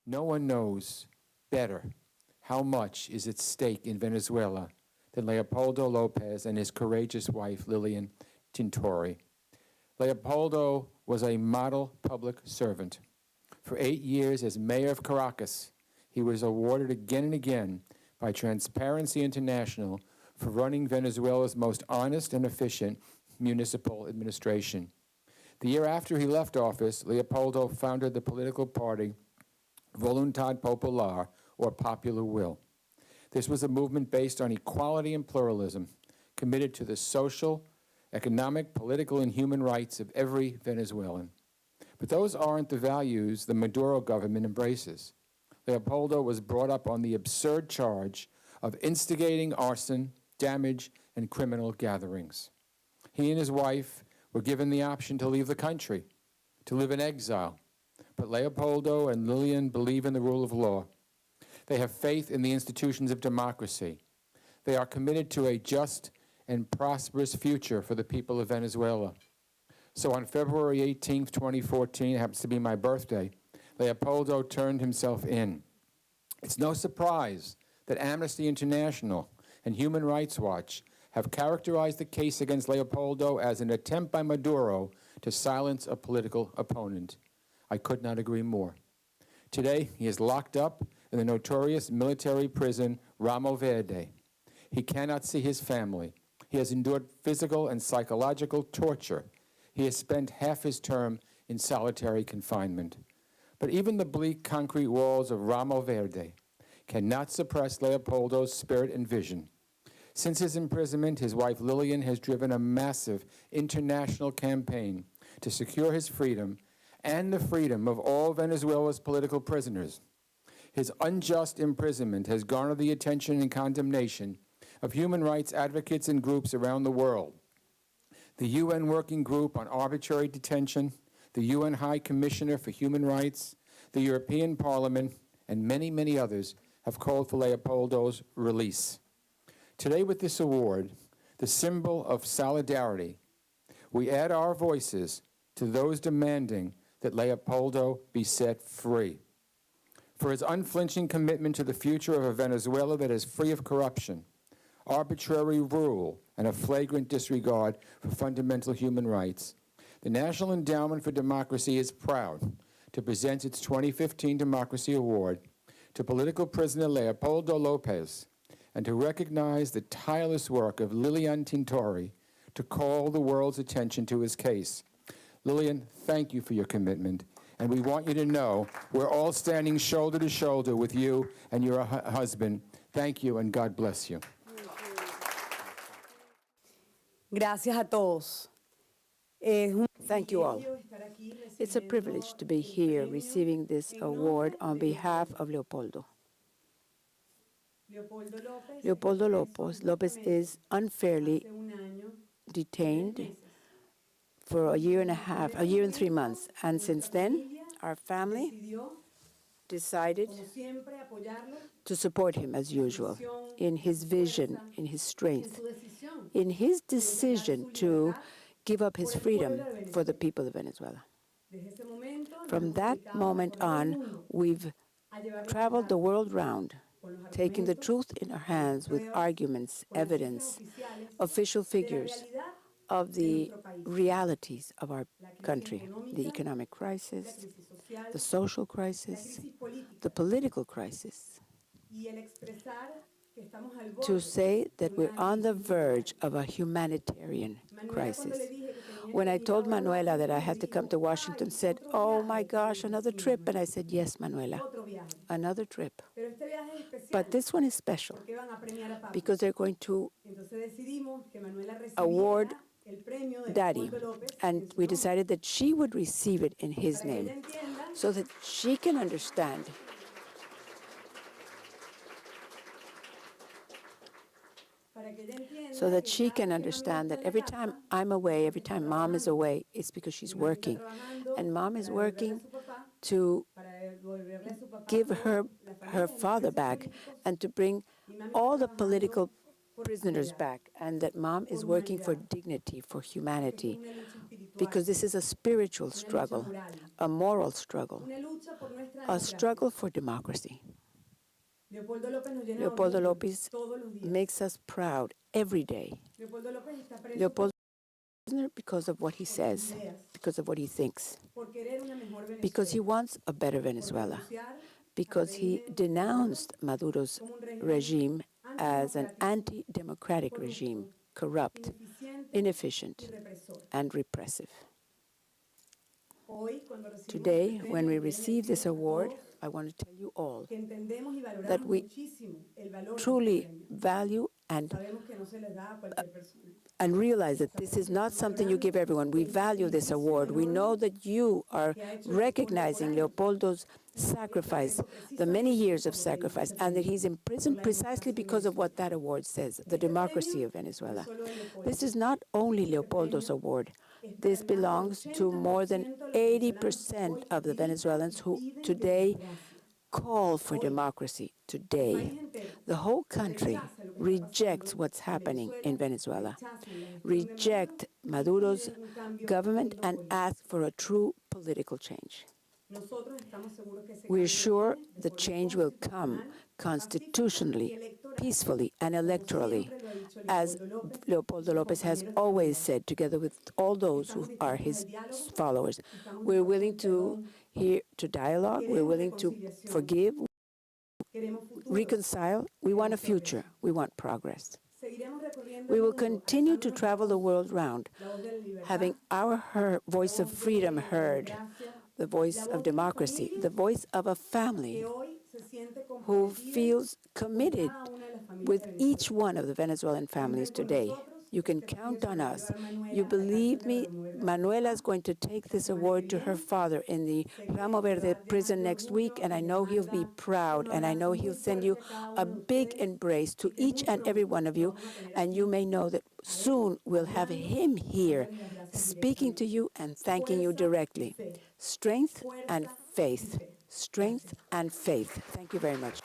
No one knows better how much is at stake in Venezuela than Leopoldo López and his courageous wife, Lilian Tintori. Leopoldo was a model public servant. For 8 years as mayor of Caracas, he was awarded again and again by Transparency International for running Venezuela's most honest and efficient municipal administration. The year after he left office, Leopoldo founded the political party Voluntad Popular, or Popular Will. This was a movement based on equality and pluralism, committed to the social, economic, political, and human rights of every Venezuelan. But those aren't the values the Maduro government embraces. Leopoldo was brought up on the absurd charge of instigating arson, damage, and criminal gatherings. He and his wife were given the option to leave the country, to live in exile. But Leopoldo and Lilian believe in the rule of law. They have faith in the institutions of democracy. They are committed to a just and prosperous future for the people of Venezuela. So on February 18, 2014, it happens to be my birthday, Leopoldo turned himself in. It's no surprise that Amnesty International and Human Rights Watch have characterized the case against Leopoldo as an attempt by Maduro to silence a political opponent. I could not agree more. Today, he is locked up in the notorious military prison Ramo Verde. He cannot see his family. He has endured physical and psychological torture. He has spent half his term in solitary confinement. But even the bleak concrete walls of Ramo Verde cannot suppress Leopoldo's spirit and vision. Since his imprisonment, his wife Lilian has driven a massive international campaign to secure his freedom and the freedom of all Venezuela's political prisoners. His unjust imprisonment has garnered the attention and condemnation of human rights advocates and groups around the world. The UN Working Group on Arbitrary Detention, the UN High Commissioner for Human Rights, the European Parliament, and many, many others have called for Leopoldo's release. Today, with this award, the symbol of solidarity, we add our voices to those demanding that Leopoldo be set free. For his unflinching commitment to the future of a Venezuela that is free of corruption, arbitrary rule, and a flagrant disregard for fundamental human rights, the National Endowment for Democracy is proud to present its 2015 Democracy Award to political prisoner Leopoldo López and to recognize the tireless work of Lilian Tintori to call the world's attention to his case. Lilian, thank you for your commitment, and we want you to know we're all standing shoulder to shoulder with you and your husband. Thank you, and God bless you. Gracias a todos. Thank you all. It's a privilege to be here receiving this award on behalf of Leopoldo. Leopoldo López is unfairly detained for a year and 3 months. And since then, our family decided to support him as usual in his vision, in his strength, in his decision to give up his freedom for the people of Venezuela. From that moment on, we've traveled the world round, taking the truth in our hands with arguments, evidence, official figures of the realities of our country, the economic crisis, the social crisis, the political crisis, to say that we're on the verge of a humanitarian crisis. When I told Manuela that I had to come to Washington, said, "Oh my gosh, another trip." And I said, "Yes, Manuela, another trip." But this one is special because they're going to award Daddy, and we decided that she would receive it in his name so that she can understand that every time I'm away, every time Mom is away, it's because she's working. And Mom is working to give her father back and to bring all the political prisoners back, and that Mom is working for dignity, for humanity, because this is a spiritual una lucha struggle, moral, a moral struggle, una lucha por nuestra a democracia. struggle for democracy. Leopoldo López nos llena de Leopoldo orgullo López todos los días. makes us proud every day. Leopoldo López está preso Leopoldo is prisoner because of what he sus says, ideas, because of what he thinks, por querer una mejor Venezuela, because he wants a better por Venezuela, denunciar al because he régimen denounced Maduro's como un régimen regime as an antidemocrático, anti-democratic corrupto, regime, corrupt, ineficiente y inefficient, represor. and repressive. Hoy, cuando recibimos Today, este when we premio, quiero receive this decirles a award, todos I want to tell you all que entendemos y valoramos that we muchísimo el valor de este truly premio. value Sabemos que no se les da a cualquier persona. and realize that this is not something you give everyone. We value this award. We know that you are recognizing Leopoldo's sacrifice, the many years of sacrifice, and that he's in prison precisely because of what that award says, the democracy of Venezuela. This is not only Leopoldo's award. This belongs to more than 80% of the Venezuelans who today call for democracy. Today, the whole country rejects what's happening in Venezuela, reject Maduro's government, and ask for a true political change. We're sure the change will come constitutionally, peacefully, and electorally, as Leopoldo López has always said, together with all those who are his followers. We're willing to hear to dialogue, we're willing to forgive, reconcile. We want a future, we want progress. We will continue to travel the world round, having our voice of freedom heard, the voice of democracy, the voice of a family who feels committed with each one of the Venezuelan families today. You can count on us. You believe me, Manuela is going to take this award to her father in the Ramo Verde prison next week, and I know he'll be proud, and I know he'll send you a big embrace to each and every one of you, and you may know that soon we'll have him here speaking to you and thanking you directly. Strength and faith. Strength and faith. Thank you very much.